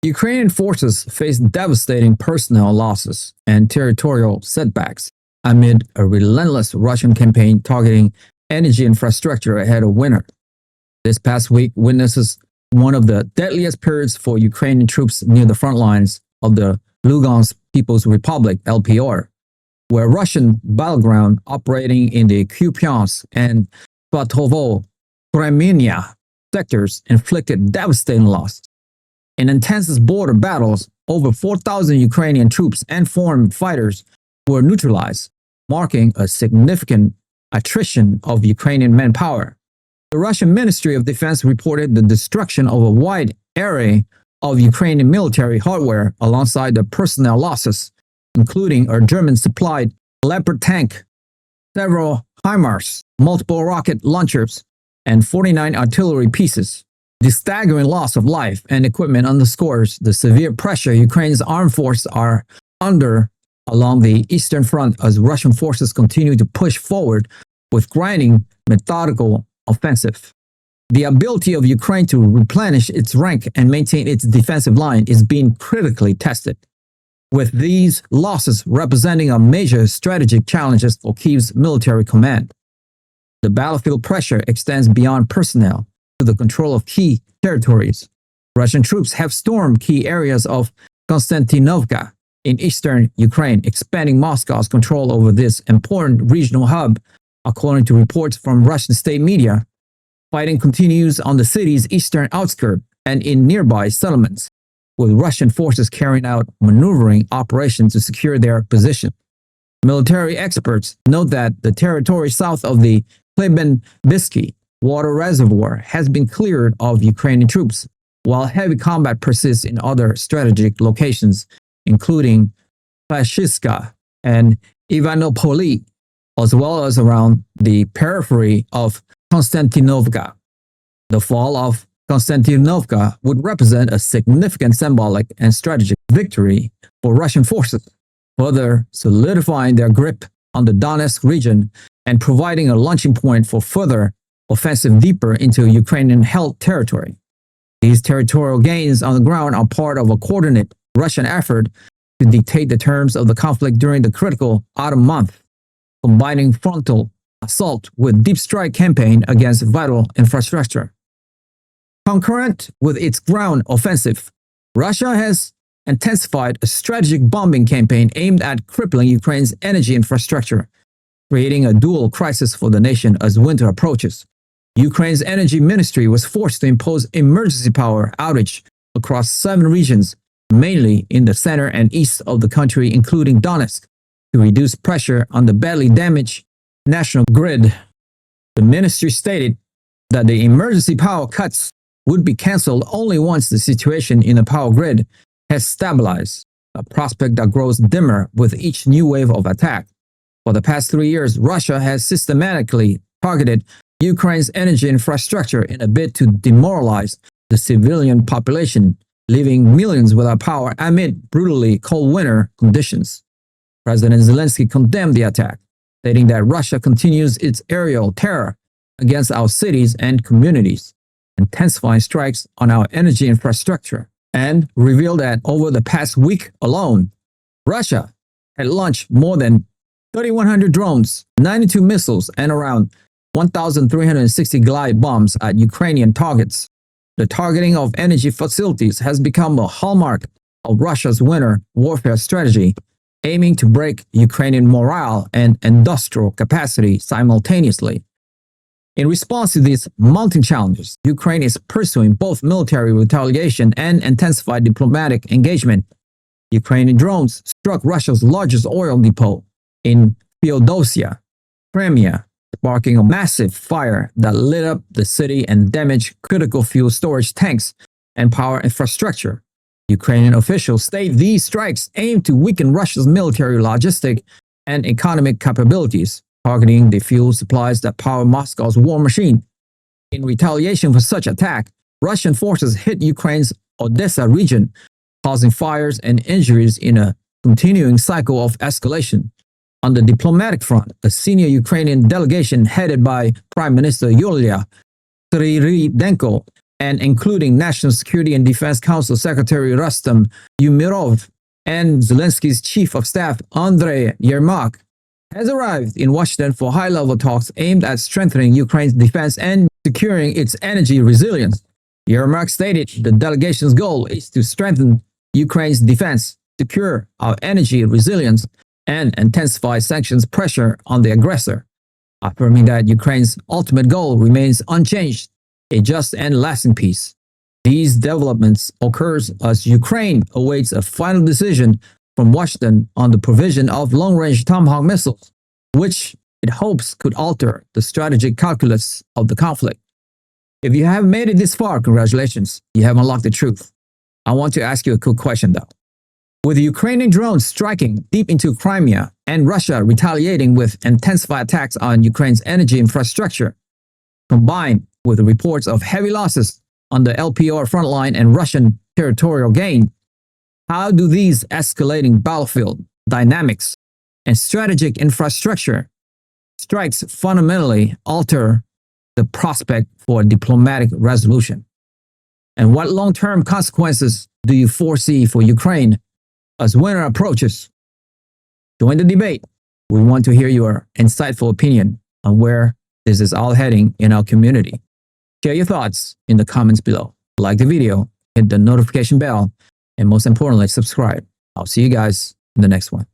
Ukrainian forces face devastating personnel losses and territorial setbacks amid a relentless Russian campaign targeting energy infrastructure ahead of winter. This past week witnesses one of the deadliest periods for Ukrainian troops near the front lines of the Lugansk People's Republic, LPR, where Russian battleground operating in the Kupyansk and Feodosia Crimea sectors inflicted devastating loss. In intense border battles, over 4,000 Ukrainian troops and foreign fighters were neutralized, marking a significant attrition of Ukrainian manpower. The Russian Ministry of Defense reported the destruction of a wide array of Ukrainian military hardware alongside the personnel losses, including a German-supplied Leopard tank, several HIMARS, multiple rocket launchers, and 49 artillery pieces. The staggering loss of life and equipment underscores the severe pressure Ukraine's armed forces are under along the Eastern Front as Russian forces continue to push forward with grinding, methodical offensive. The ability of Ukraine to replenish its rank and maintain its defensive line is being critically tested, with these losses representing a major strategic challenge for Kyiv's military command. The battlefield pressure extends beyond personnel to the control of key territories. Russian troops have stormed key areas of Konstantinovka in eastern Ukraine, expanding Moscow's control over this important regional hub. According to reports from Russian state media, fighting continues on the city's eastern outskirts and in nearby settlements, with Russian forces carrying out maneuvering operations to secure their position. Military experts note that the territory south of the Klebenbisky water reservoir has been cleared of Ukrainian troops, while heavy combat persists in other strategic locations, including Fashiska and Ivanopoli, as well as around the periphery of Konstantinovka. The fall of Konstantinovka would represent a significant symbolic and strategic victory for Russian forces, further solidifying their grip on the Donetsk region and providing a launching point for further offensive deeper into Ukrainian-held territory. These territorial gains on the ground are part of a coordinated Russian effort to dictate the terms of the conflict during the critical autumn month, combining frontal assault with deep strike campaign against vital infrastructure. Concurrent with its ground offensive, Russia has intensified a strategic bombing campaign aimed at crippling Ukraine's energy infrastructure, creating a dual crisis for the nation as winter approaches. Ukraine's energy ministry was forced to impose emergency power outage across 7 regions, mainly in the center and east of the country, including Donetsk, to reduce pressure on the badly damaged national grid. The ministry stated that the emergency power cuts would be cancelled only once the situation in the power grid has stabilized, a prospect that grows dimmer with each new wave of attack. For the past 3 years, Russia has systematically targeted Ukraine's energy infrastructure in a bid to demoralize the civilian population, leaving millions without power amid brutally cold winter conditions. President Zelensky condemned the attack, stating that Russia continues its aerial terror against our cities and communities, intensifying strikes on our energy infrastructure, and revealed that over the past week alone, Russia had launched more than 3,100 drones, 92 missiles, and around 1,360 glide bombs at Ukrainian targets. The targeting of energy facilities has become a hallmark of Russia's winter warfare strategy, aiming to break Ukrainian morale and industrial capacity simultaneously. In response to these mounting challenges, Ukraine is pursuing both military retaliation and intensified diplomatic engagement. Ukrainian drones struck Russia's largest oil depot in Feodosia Crimea, sparking a massive fire that lit up the city and damaged critical fuel storage tanks and power infrastructure. Ukrainian officials state these strikes aim to weaken Russia's military, logistic, and economic capabilities, targeting the fuel supplies that power Moscow's war machine. In retaliation for such attack, Russian forces hit Ukraine's Odesa region, causing fires and injuries in a continuing cycle of escalation. On the diplomatic front, a senior Ukrainian delegation headed by Prime Minister Yulia Svyrydenko and including National Security and Defense Council Secretary Rustem Umerov and Zelensky's Chief of Staff Andrei Yermak, has arrived in Washington for high-level talks aimed at strengthening Ukraine's defense and securing its energy resilience. Yermak stated the delegation's goal is to strengthen Ukraine's defense, secure our energy resilience, and intensify sanctions pressure on the aggressor, affirming that Ukraine's ultimate goal remains unchanged, a just and lasting peace. These developments occurs as Ukraine awaits a final decision from Washington on the provision of long-range Tomahawk missiles, which it hopes could alter the strategic calculus of the conflict. If you have made it this far, congratulations, you have unlocked the truth. I want to ask you a quick question though. With Ukrainian drones striking deep into Crimea and Russia retaliating with intensified attacks on Ukraine's energy infrastructure, combined with the reports of heavy losses on the LPR Frontline and Russian territorial gain, how do these escalating battlefield dynamics and strategic infrastructure strikes fundamentally alter the prospect for diplomatic resolution? And what long-term consequences do you foresee for Ukraine as winter approaches? Join the debate. We want to hear your insightful opinion on where this is all heading in our community. Share your thoughts in the comments below. Like the video, hit the notification bell, and most importantly, subscribe. I'll see you guys in the next one.